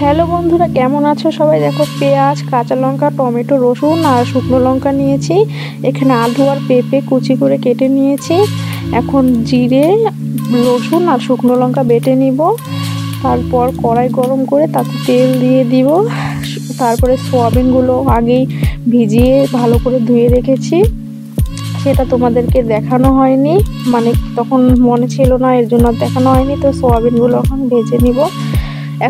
Hello বন্ধুরা, কেমন আছো সবাই? দেখো, পেঁয়াজ, কাঁচা লঙ্কা, টমেটো, রসুন আর শুকনো লঙ্কা নিয়েছি। এখানে আলু আর পেঁপে কুচি করে কেটে নিয়েছি। এখন জিরে, রসুন আর শুকনো লঙ্কা বেটে নিব। তারপর কড়াই গরম করে তাতে তেল দিয়ে দিব। তারপরে সোয়াবিনগুলো আগেই ভিজিয়ে ভালো করে ধুয়ে রেখেছি, সেটা তোমাদেরকে দেখানো হয়নি, মানে তখন মনে ছিল না, এর জন্য দেখানো হয়নি। তো সোয়াবিনগুলো এখন ভেজে নিব।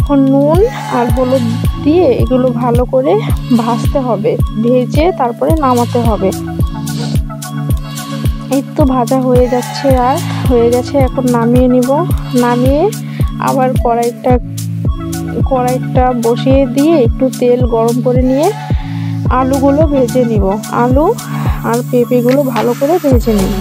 এখন নুন আর হলুদ দিয়ে এগুলো ভালো করে ভাজতে হবে, ভেজে তারপরে নামাতে হবে। এই তো ভাজা হয়ে যাচ্ছে, আর হয়ে গেছে। এখন নামিয়ে নিব। নামিয়ে আবার কড়াইটা বসিয়ে দিয়ে একটু তেল গরম করে নিয়ে আলুগুলো ভেজে নিব। আলু আর পেঁপেগুলো ভালো করে ভেজে নিব।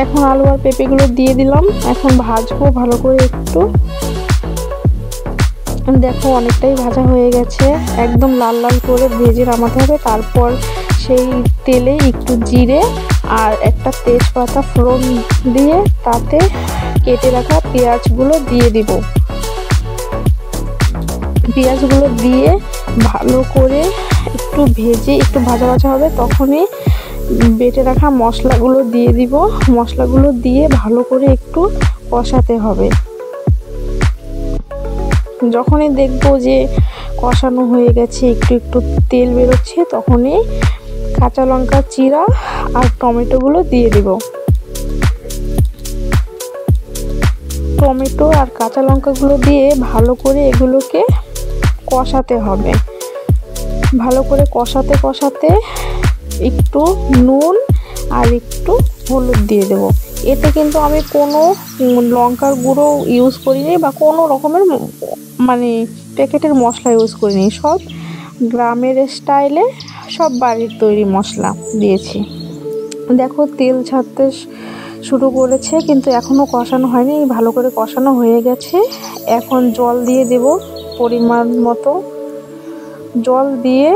এখন আলু আর পেঁপেগুলো দিয়ে দিলাম। এখন ভাজবো ভালো করে একটু। দেখো, অনেকটাই ভাজা হয়ে গেছে। একদম লাল লাল করে ভেজে নামাতে হবে। তারপর সেই তেলে একটু জিরে আর একটা তেজপাতা ফোড়ন দিয়ে তাতে কেটে রাখা পেঁয়াজগুলো দিয়ে দিব। পেঁয়াজগুলো দিয়ে ভালো করে একটু ভেজে একটু ভাজা ভাজা হবে, তখনই বেটে রাখা মশলাগুলো দিয়ে দিব। মশলাগুলো দিয়ে ভালো করে একটু কষাতে হবে। যখনই দেখবো যে কষানো হয়ে গেছে, একটু একটু তেল বেরোচ্ছে, তখনই কাঁচা লঙ্কা চিরা আর টমেটোগুলো দিয়ে দিব। টমেটো আর কাঁচা লঙ্কাগুলো দিয়ে ভালো করে এগুলোকে কষাতে হবে। ভালো করে কষাতে কষাতে একটু নুন আর একটু হলুদ দিয়ে দেব। এতে কিন্তু আমি কোনো লঙ্কার গুঁড়ো ইউজ করিনি বা কোনো রকমের মানে প্যাকেটের মশলা ইউজ করিনি। সব গ্রামের স্টাইলে, সব বাড়ির তৈরি মশলা দিয়েছি। দেখো, তেল ছাড়তে শুরু করেছে, কিন্তু এখনও কষানো হয়নি। ভালো করে কষানো হয়ে গেছে। এখন জল দিয়ে দেব পরিমাণ মতো। জল দিয়ে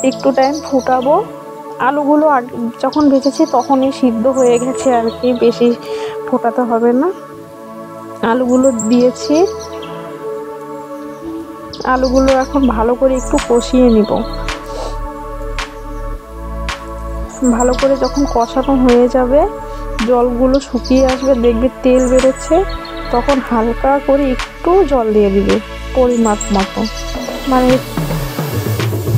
একটু টাইম ফুটাবো। আলুগুলো যখন ভেজেছি তখনই সিদ্ধ হয়ে গেছে আর কি, বেশি ফোটাতে হবে না। আলুগুলো দিয়েছি। আলুগুলো এখন ভালো করে একটু কষিয়ে নিব। ভালো করে যখন কষানো হয়ে যাবে, জলগুলো শুকিয়ে আসবে, দেখবে তেল বেরোচ্ছে, তখন হালকা করে একটু জল দিয়ে দিবে পরিমাপ মতো। মানে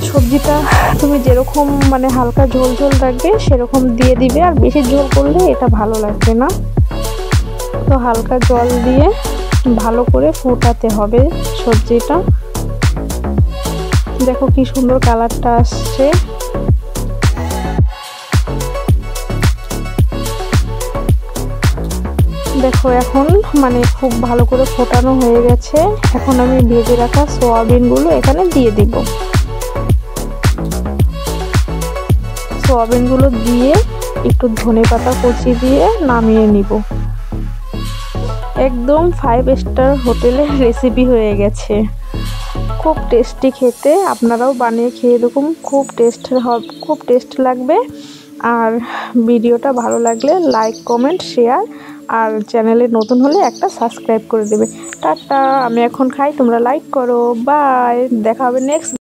সবজিটা তুমি যেরকম মানে হালকা ঝোল ঝোল রাখবে সেরকম দিয়ে দিবে। আর বেশি ঝোল করলে এটা ভালো লাগবে না। তো হালকা জল দিয়ে ভালো করে ফোটাতে হবে সবজিটা। দেখো কি সুন্দর কালারটা আসছে। দেখো, এখন মানে খুব ভালো করে ফোটানো হয়ে গেছে। এখন আমি ভেজে রাখা সোয়াবিনগুলো এখানে দিয়ে দিব। সোয়াবিনগুলো দিয়ে একটু ধনেপাতা কুচি দিয়ে নামিয়ে নিব। একদম 5 স্টার হোটেলের রেসিপি হয়ে গেছে। খুব টেস্টি খেতে, আপনারাও বানিয়ে খেয়ে দেখুন। খুব টেস্ট লাগবে। আর ভিডিওটা ভালো লাগলে লাইক, কমেন্ট, শেয়ার, আর চ্যানেলে নতুন হলে একটা সাবস্ক্রাইব করে দেবে। টাটা, আমি এখন খাই, তোমরা লাইক করো। বাই, দেখা হবে নেক্সট